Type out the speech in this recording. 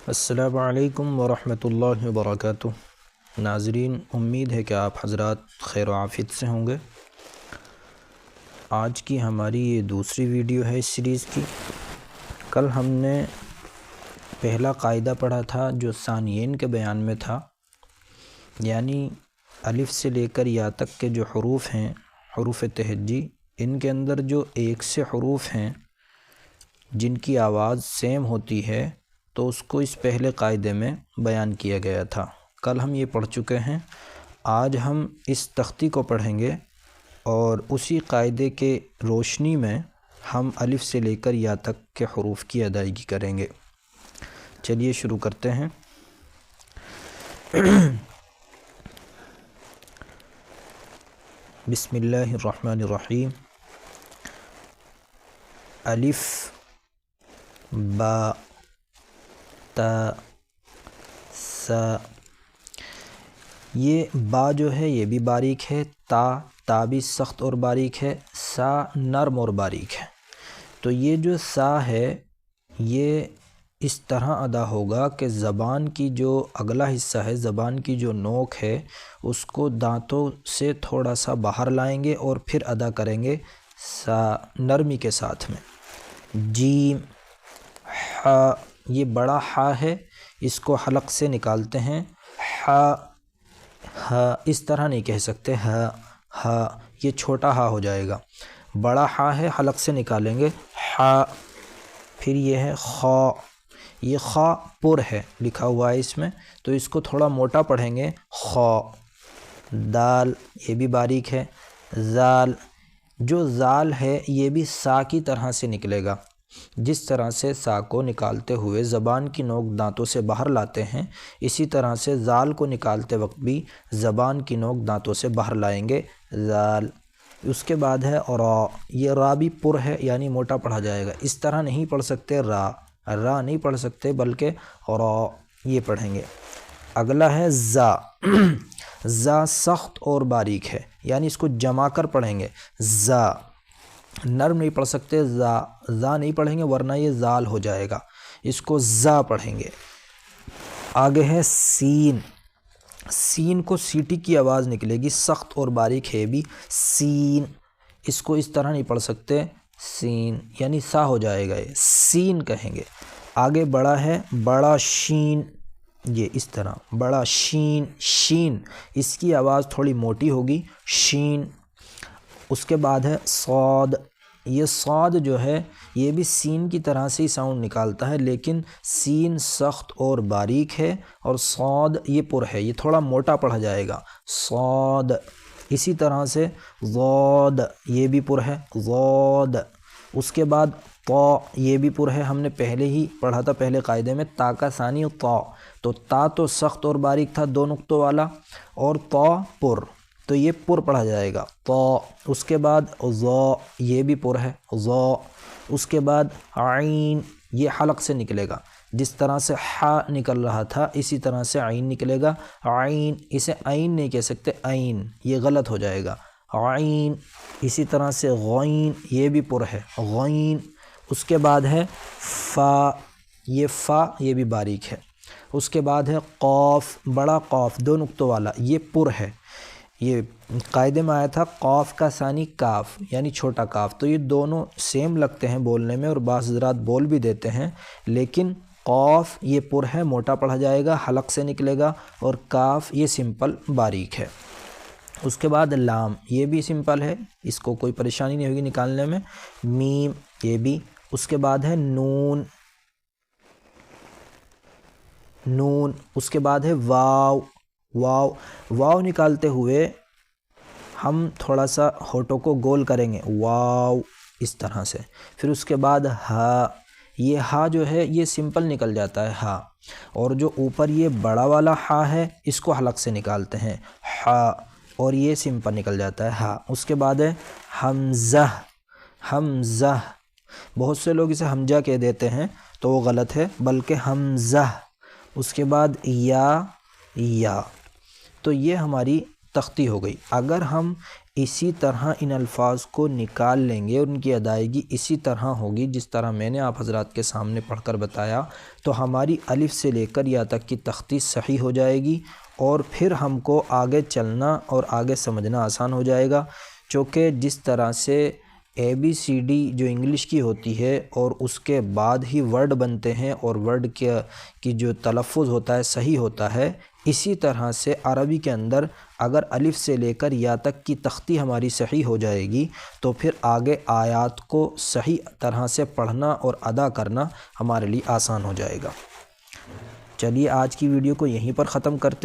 السلام علیکم ورحمۃ اللہ وبرکاتہ۔ ناظرین، امید ہے کہ آپ حضرات خیر و عافیت سے ہوں گے۔ آج کی ہماری یہ دوسری ویڈیو ہے اس سیریز کی۔ کل ہم نے پہلا قاعدہ پڑھا تھا جو ثانیین کے بیان میں تھا، یعنی الف سے لے کر یا تک کے جو حروف ہیں، حروف تہجی، ان کے اندر جو ایک سے حروف ہیں جن کی آواز سیم ہوتی ہے تو اس کو اس پہلے قاعدے میں بیان کیا گیا تھا۔ کل ہم یہ پڑھ چکے ہیں۔ آج ہم اس تختی کو پڑھیں گے اور اسی قاعدے کے روشنی میں ہم الف سے لے کر یا تک کے حروف کی ادائیگی کریں گے۔ چلیے شروع کرتے ہیں۔ بسم اللہ الرحمن الرحیم۔ الف، با، تا، سا۔ یہ با جو ہے یہ بھی باریک ہے، تا بھی سخت اور باریک ہے، سا نرم اور باریک ہے۔ تو یہ جو سا ہے یہ اس طرح ادا ہوگا کہ زبان کی جو اگلا حصہ ہے، زبان کی جو نوک ہے، اس کو دانتوں سے تھوڑا سا باہر لائیں گے اور پھر ادا کریں گے سا نرمی کے ساتھ میں۔ جیم، ح، یہ بڑا ح ہے، اس کو حلق سے نکالتے ہیں، ح، ہ، اس طرح نہیں کہہ سکتے ہ، یہ چھوٹا ہ ہو جائے گا۔ بڑا ح ہے، حلق سے نکالیں گے ح۔ پھر یہ ہے خا، یہ خا پر ہے لکھا ہوا ہے اس میں، تو اس کو تھوڑا موٹا پڑھیں گے خا۔ دال، یہ بھی باریک ہے۔ زال، جو زال ہے یہ بھی سا کی طرح سے نکلے گا، جس طرح سے سا کو نکالتے ہوئے زبان کی نوک دانتوں سے باہر لاتے ہیں، اسی طرح سے زال کو نکالتے وقت بھی زبان کی نوک دانتوں سے باہر لائیں گے، زال۔ اس کے بعد ہے را، یہ را بھی پر ہے یعنی موٹا پڑھا جائے گا، اس طرح نہیں پڑھ سکتے را نہیں پڑھ سکتے بلکہ را یہ پڑھیں گے۔ اگلا ہے زا، زا سخت اور باریک ہے، یعنی اس کو جما کر پڑھیں گے زا، نرم نہیں پڑھ سکتے، زا نہیں پڑھیں گے ورنہ یہ زال ہو جائے گا، اس کو زا پڑھیں گے۔ آگے ہے سین، سین کو سیٹی کی آواز نکلے گی، سخت اور باریک ہے بھی، سین، اس کو اس طرح نہیں پڑھ سکتے سین، یعنی سا ہو جائے گا، یہ سین کہیں گے۔ آگے بڑا ہے، بڑا شین، یہ اس طرح بڑا شین، شین، اس کی آواز تھوڑی موٹی ہوگی، شین۔ اس کے بعد ہے صاد، یہ صاد جو ہے یہ بھی سین کی طرح سے ہی ساؤنڈ نکالتا ہے، لیکن سین سخت اور باریک ہے اور صاد یہ پر ہے، یہ تھوڑا موٹا پڑھا جائے گا، صاد۔ اسی طرح سے ضاد، یہ بھی پر ہے، ضاد۔ اس کے بعد طا، یہ بھی پر ہے، ہم نے پہلے ہی پڑھا تھا پہلے قاعدے میں، تا کا ثانی طا، تو تا تو سخت اور باریک تھا دو نقطوں والا، اور طا پر، تو یہ پر پڑھا جائے گا طا۔ اس کے بعد ضا، یہ بھی پر ہے، ضا۔ اس کے بعد عین، یہ حلق سے نکلے گا، جس طرح سے ح نکل رہا تھا اسی طرح سے عین نکلے گا، عین، اسے عین نہیں کہہ سکتے عین، یہ غلط ہو جائے گا، عین۔ اسی طرح سے غین، یہ بھی پر ہے، غین۔ اس کے بعد ہے فا، یہ فا یہ بھی باریک ہے۔ اس کے بعد ہے قاف، بڑا قاف دو نقطوں والا، یہ پر ہے، یہ قاعدے میں آیا تھا قاف کا ثانی کاف یعنی چھوٹا کاف، تو یہ دونوں سیم لگتے ہیں بولنے میں اور بعض حضرات بول بھی دیتے ہیں، لیکن قاف یہ پر ہے، موٹا پڑھا جائے گا، حلق سے نکلے گا، اور کاف یہ سمپل باریک ہے۔ اس کے بعد لام، یہ بھی سمپل ہے، اس کو کوئی پریشانی نہیں ہوگی نکالنے میں، میم، یہ بھی۔ اس کے بعد ہے نون، نون۔ اس کے بعد ہے واو، واو، واو نکالتے ہوئے ہم تھوڑا سا ہونٹوں کو گول کریں گے، واو، اس طرح سے۔ پھر اس کے بعد ہا، یہ ہا جو ہے یہ سمپل نکل جاتا ہے ہا، اور جو اوپر یہ بڑا والا ہا ہے اس کو حلق سے نکالتے ہیں ہا، اور یہ سمپل نکل جاتا ہے ہا۔ اس کے بعد ہے حمزہ، حمزہ، بہت سے لوگ اسے حمزہ کہہ دیتے ہیں تو وہ غلط ہے، بلکہ حمزہ۔ اس کے بعد یا، تو یہ ہماری تختی ہو گئی۔ اگر ہم اسی طرح ان الفاظ کو نکال لیں گے، ان کی ادائیگی اسی طرح ہوگی جس طرح میں نے آپ حضرات کے سامنے پڑھ کر بتایا، تو ہماری الف سے لے کر یا تک کی تخطیص صحیح ہو جائے گی، اور پھر ہم کو آگے چلنا اور آگے سمجھنا آسان ہو جائے گا۔ چونکہ جس طرح سے ABCD جو انگلش کی ہوتی ہے اور اس کے بعد ہی ورڈ بنتے ہیں اور ورڈ کی جو تلفظ ہوتا ہے صحیح ہوتا ہے، اسی طرح سے عربی کے اندر اگر الف سے لے کر یا تک کی تختی ہماری صحیح ہو جائے گی تو پھر آگے آیات کو صحیح طرح سے پڑھنا اور ادا کرنا ہمارے لیے آسان ہو جائے گا۔ چلیے آج کی ویڈیو کو یہیں پر ختم کرتے ہیں۔